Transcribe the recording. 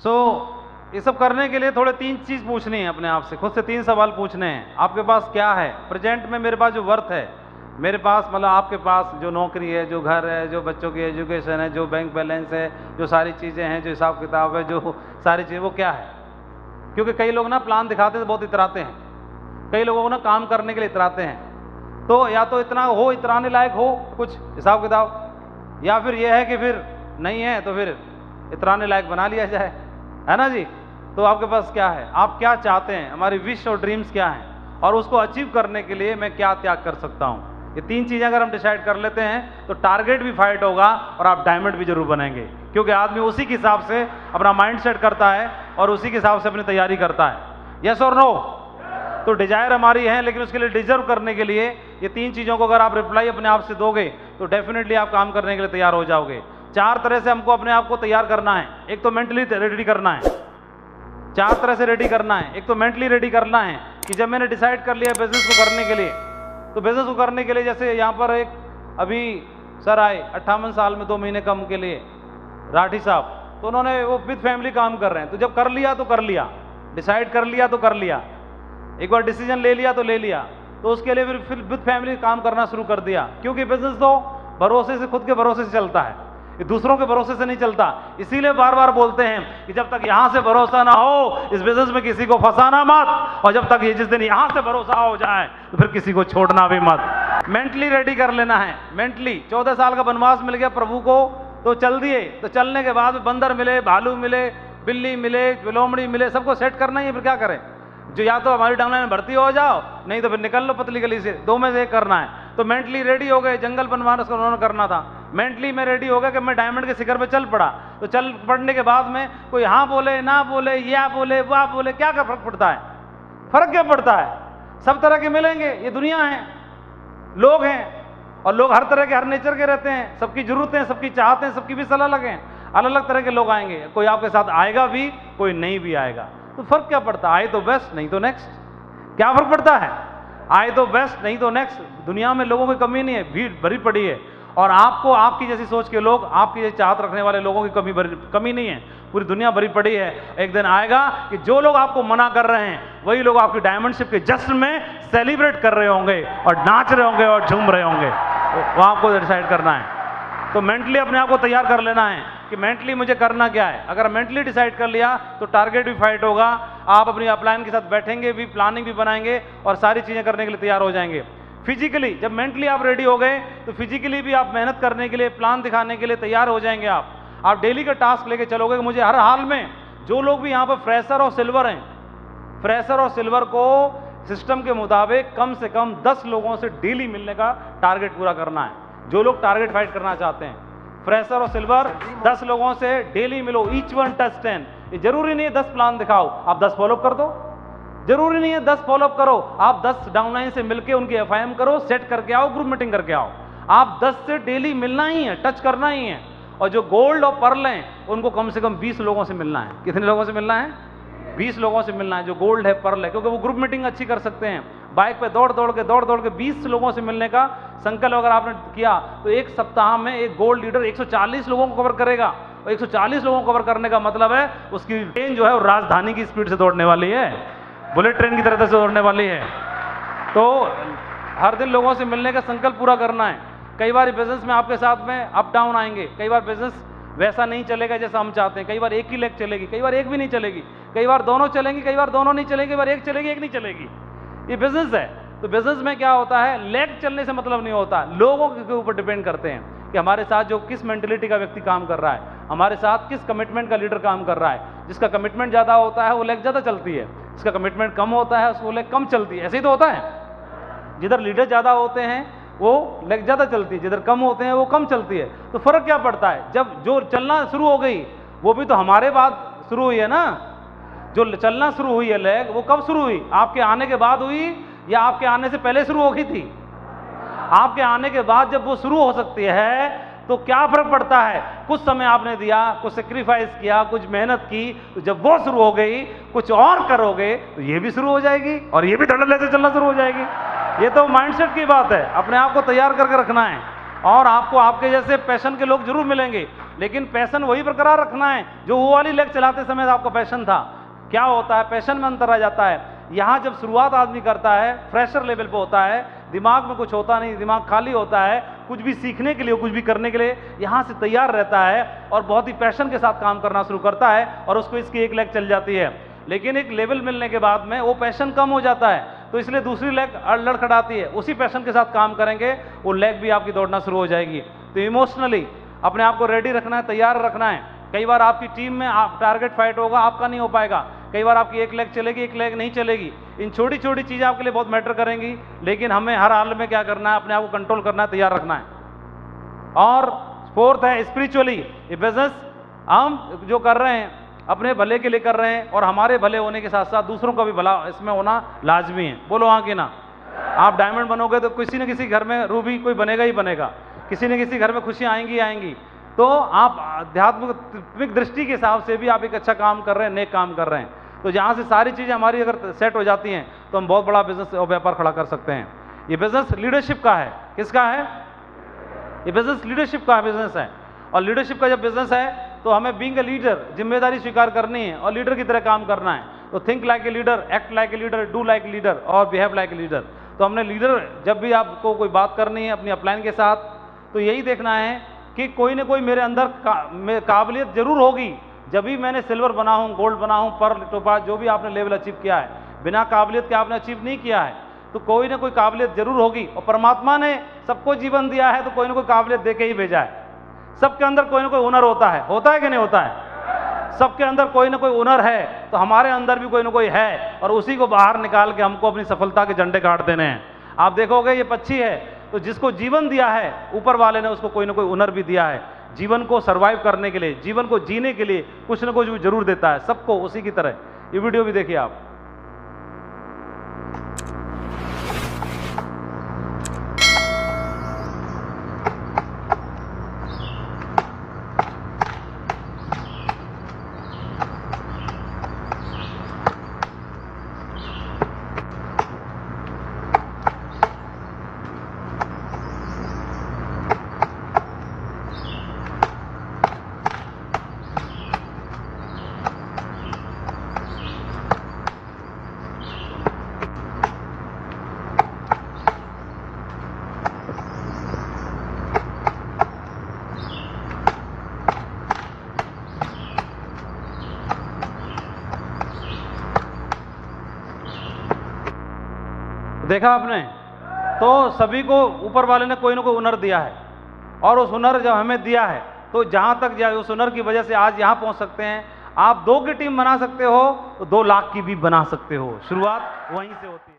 ये सब करने के लिए थोड़े 3 चीज़ पूछनी है अपने आप से, खुद से 3 सवाल पूछने हैं। आपके पास क्या है प्रेजेंट में? मेरे पास जो वर्थ है, मेरे पास मतलब आपके पास जो नौकरी है, जो घर है, जो बच्चों की एजुकेशन है, जो बैंक बैलेंस है, जो सारी चीज़ें हैं, जो हिसाब किताब है, जो सारी चीज़ें, वो क्या है? क्योंकि कई लोग ना प्लान दिखाते तो बहुत इतराते हैं, कई लोगों को ना काम करने के लिए इतराते हैं। तो या तो इतना हो, इतराने लायक हो कुछ हिसाब किताब, या फिर यह है कि फिर नहीं है तो फिर इतराने लायक बना लिया जाए, है ना जी? तो आपके पास क्या है? आप क्या चाहते हैं? हमारी विश और ड्रीम्स क्या हैं? और उसको अचीव करने के लिए मैं क्या त्याग कर सकता हूं? ये 3 चीज़ें अगर हम डिसाइड कर लेते हैं तो टारगेट भी फाइट होगा और आप डायमंड भी जरूर बनेंगे, क्योंकि आदमी उसी के हिसाब से अपना माइंड सेट करता है और उसी के हिसाब से अपनी तैयारी करता है। यस और नो? तो डिजायर हमारी है, लेकिन उसके लिए डिजर्व करने के लिए ये 3 चीज़ों को अगर आप रिप्लाई अपने आप से दोगे तो डेफिनेटली आप काम करने के लिए तैयार हो जाओगे। 4 तरह से हमको अपने आप को तैयार करना है। एक तो मेंटली रेडी करना है, 4 तरह से रेडी करना है। एक तो मेंटली रेडी करना है कि जब मैंने डिसाइड कर लिया बिजनेस को करने के लिए, तो बिजनेस को करने के लिए जैसे यहाँ पर एक अभी सर आए 58 साल में 2 महीने कम के लिए, राठी साहब, तो उन्होंने वो विद फैमिली काम कर रहे हैं। तो जब कर लिया तो कर लिया, डिसाइड कर लिया तो कर लिया, एक बार डिसीजन ले लिया तो ले लिया, तो उसके लिए फिर विद फैमिली काम करना शुरू कर दिया। क्योंकि बिजनेस तो भरोसे से, खुद के भरोसे से चलता है, ये दूसरों के भरोसे से नहीं चलता। इसीलिए बार बार बोलते हैं कि जब तक यहां से भरोसा ना हो इस बिजनेस में किसी को फंसाना मत, और जब तक ये जिस दिन यहां से भरोसा हो जाए तो फिर किसी को छोड़ना भी मत। मेंटली रेडी कर लेना है। मेंटली 14 साल का वनवास मिल गया प्रभु को, तो चल दिए, तो चलने के बाद बंदर मिले, भालू मिले, बिल्ली मिले, लोमड़ी मिले, सबको सेट करना ही है। फिर क्या करें? जो या तो हमारी डाउनलाइन में भर्ती हो जाओ, नहीं तो फिर निकल लो पतली गली से, 2 में से एक करना है। तो मेंटली रेडी हो गए, जंगल बनवास उन्होंने करना था। मेंटली में रेडी हो गया कि मैं डायमंड के शिखर पे चल पड़ा। तो चल पड़ने के बाद में कोई हाँ बोले ना बोले, या बोले वाह बोले, क्या फर्क पड़ता है? फर्क क्या पड़ता है? सब तरह के मिलेंगे, ये दुनिया है, लोग हैं, और लोग हर तरह के, हर नेचर के रहते हैं। सबकी जरूरतें, सबकी चाहतें, सबकी भी सलाह अलग हैं। अलग अलग तरह के लोग आएंगे, कोई आपके साथ आएगा भी, कोई नहीं भी आएगा। तो फर्क क्या पड़ता है? आए तो बेस्ट, नहीं तो नेक्स्ट। क्या फर्क पड़ता है? आए तो बेस्ट, नहीं तो नेक्स्ट। दुनिया में लोगों की कमी नहीं है, भीड़ भरी पड़ी है, और आपको, आपकी जैसी सोच के लोग, आपकी जैसी चाहत रखने वाले लोगों की कमी नहीं है। पूरी दुनिया भरी पड़ी है। एक दिन आएगा कि जो लोग आपको मना कर रहे हैं वही लोग आपकी डायमंडशिप के जश्न में सेलिब्रेट कर रहे होंगे और नाच रहे होंगे और झूम रहे होंगे। वो आपको डिसाइड करना है। तो मेंटली अपने आप को तैयार कर लेना है कि मेंटली मुझे करना क्या है। अगर मेंटली डिसाइड कर लिया तो टारगेट भी फाइट होगा, आप अपनी अपलाइन के साथ बैठेंगे भी, प्लानिंग भी बनाएंगे और सारी चीज़ें करने के लिए तैयार हो जाएंगे। फिजिकली जब मेंटली आप रेडी हो गए तो फिजिकली भी आप मेहनत करने के लिए, प्लान दिखाने के लिए तैयार हो जाएंगे। आप डेली का टास्क लेके चलोगे कि मुझे हर हाल में, जो लोग भी यहाँ पर फ्रेशर और सिल्वर हैं, फ्रेशर और सिल्वर को सिस्टम के मुताबिक कम से कम 10 लोगों से डेली मिलने का टारगेट पूरा करना है। जो लोग टारगेट फाइट करना चाहते हैं, फ्रेशर और सिल्वर 10 लोगों से डेली मिलो, ईच वन टच 10। ये जरूरी नहीं है 10 प्लान दिखाओ, आप 10 फॉलोअप कर दो। जरूरी नहीं है 10 फॉलोअप करो, आप 10 डाउनलाइन से मिलके उनकी एफआईएम करो, सेट करके आओ, ग्रुप मीटिंग करके आओ। आप 10 से डेली मिलना ही है, टच करना ही है। और जो गोल्ड और पर्ल हैं उनको कम से कम 20 लोगों से मिलना है। कितने लोगों से मिलना है? 20 लोगों से मिलना है, जो गोल्ड है, पर्ल है, क्योंकि वो ग्रुप मीटिंग अच्छी कर सकते हैं। बाइक पे दौड़ दौड़ के 20 लोगों से मिलने का संकल्प अगर आपने किया तो एक सप्ताह में एक गोल्ड लीडर 140 लोगों को कवर करेगा। और 140 लोगों को कवर करने का मतलब है उसकी ट्रेन जो है वो राजधानी की स्पीड से दौड़ने वाली है, बुलेट ट्रेन की तरह से दौड़ने वाली है। तो हर दिन लोगों से मिलने का संकल्प पूरा करना है। कई बार बिजनेस में आपके साथ में अप डाउन आएंगे, कई बार बिजनेस वैसा नहीं चलेगा जैसा हम चाहते हैं, कई बार एक ही लेग चलेगी, कई बार एक भी नहीं चलेगी, कई बार दोनों चलेंगी, कई बार दोनों नहीं चलेगी, कई बार एक चलेगी, एक नहीं चलेगी। ये बिजनेस है। तो बिजनेस में क्या होता है, लेग चलने से मतलब नहीं होता, लोगों के ऊपर डिपेंड करते हैं कि हमारे साथ जो किस मेंटेलिटी का व्यक्ति काम कर रहा है, हमारे साथ किस कमिटमेंट का लीडर काम कर रहा है। जिसका कमिटमेंट ज़्यादा होता है वो लेग ज़्यादा चलती है, जिसका कमिटमेंट कम होता है उसको लेग कम चलती है। ऐसे ही तो होता है, जिधर लीडर ज़्यादा होते हैं वो लेग ज़्यादा चलती है, जिधर कम होते हैं वो कम चलती है। तो फर्क क्या पड़ता है? जब जो चलना शुरू हो गई वो भी तो हमारे बाद शुरू हुई है ना। जो चलना शुरू हुई है लेग, वो कब शुरू हुई? आपके आने के बाद हुई या आपके आने से पहले शुरू हो गई थी? आपके आने के बाद जब वो शुरू हो सकती है तो क्या फर्क पड़ता है? कुछ समय आपने दिया, कुछ सेक्रीफाइस किया, कुछ मेहनत की, तो जब वो शुरू हो गई कुछ और करोगे तो ये भी शुरू हो जाएगी और ये भी धड़ल्ले से चलना शुरू हो जाएगी। ये तो माइंडसेट की बात है, अपने आप को तैयार करके रखना है। और आपको आपके जैसे पैशन के लोग जरूर मिलेंगे, लेकिन पैशन वही बरकरार रखना है जो वो वाली लेग चलाते समय आपका पैशन था। क्या होता है, पैशन में अंतर आ जाता है। यहाँ जब शुरुआत आदमी करता है, फ्रेशर लेवल पे होता है, दिमाग में कुछ होता नहीं, दिमाग खाली होता है, कुछ भी सीखने के लिए, कुछ भी करने के लिए यहाँ से तैयार रहता है और बहुत ही पैशन के साथ काम करना शुरू करता है और उसको इसकी एक लेग चल जाती है। लेकिन एक लेवल मिलने के बाद में वो पैशन कम हो जाता है, तो इसलिए दूसरी लेग लड़खड़ाती है। उसी पैशन के साथ काम करेंगे, वो लेग भी आपकी दौड़ना शुरू हो जाएगी। तो इमोशनली अपने आप को रेडी रखना है, तैयार रखना है। कई बार आपकी टीम में आप टारगेट फाइट होगा, आपका नहीं हो पाएगा। कई बार आपकी एक लेग चलेगी, एक लेग नहीं चलेगी। इन छोटी छोटी चीज़ें आपके लिए बहुत मैटर करेंगी, लेकिन हमें हर हाल में क्या करना है, अपने आप को कंट्रोल करना है, तैयार रखना है। और फोर्थ है स्पिरिचुअली। ये बिजनेस हम जो कर रहे हैं अपने भले के लिए कर रहे हैं और हमारे भले होने के साथ साथ दूसरों का भी भला इसमें होना लाजमी है। बोलो हाँ कि ना। आप डायमंड बनोगे तो किसी न किसी घर में रूबी कोई बनेगा ही बनेगा, किसी न किसी घर में खुशियाँ आएंगी ही आएंगी। तो आप आध्यात्मिक दृष्टि के हिसाब से भी आप एक अच्छा काम कर रहे हैं, नेक काम कर रहे हैं। तो जहाँ से सारी चीज़ें हमारी अगर सेट हो जाती हैं तो हम बहुत बड़ा बिजनेस और व्यापार खड़ा कर सकते हैं। ये बिजनेस लीडरशिप का है। किसका है? ये बिजनेस लीडरशिप का बिजनेस है। और लीडरशिप का जब बिजनेस है तो हमें बीइंग ए लीडर जिम्मेदारी स्वीकार करनी है और लीडर की तरह काम करना है। तो think like a leader, act like a leader, do like a leader और बिहेव लाइक ए लीडर। तो हमने लीडर जब भी आपको कोई बात करनी है अपनी अपलाइन के साथ, तो यही देखना है कि कोई ना कोई मेरे अंदर काबिलियत जरूर होगी। जब भी मैंने सिल्वर बना हूँ, गोल्ड बना हूँ, पर्ल, टोपाज, जो भी आपने लेवल अचीव किया है, बिना काबिलियत के आपने अचीव नहीं किया है। तो कोई ना कोई काबिलियत जरूर होगी। और परमात्मा ने सबको जीवन दिया है तो कोई ना कोई काबिलियत दे के ही भेजा है। सबके अंदर कोई ना कोई हुनर होता है कि नहीं होता है? सबके अंदर कोई ना कोई हुनर है, तो हमारे अंदर भी कोई ना कोई है और उसी को बाहर निकाल के हमको अपनी सफलता के झंडे गाड़ देने हैं। आप देखोगे ये पक्षी है, तो जिसको जीवन दिया है ऊपर वाले ने, उसको कोई ना कोई हुनर भी दिया है। जीवन को सरवाइव करने के लिए, जीवन को जीने के लिए कुछ ना कुछ भी जरूर देता है सबको, उसी की तरह। ये वीडियो भी देखिए आप। देखा आपने? तो सभी को ऊपर वाले ने कोई ना कोई हुनर दिया है और उस हुनर जब हमें दिया है तो जहाँ तक जाए उस हुनर की वजह से आज यहाँ पहुँच सकते हैं। आप 2 की टीम बना सकते हो तो 2 लाख की भी बना सकते हो। शुरुआत वहीं से होती है।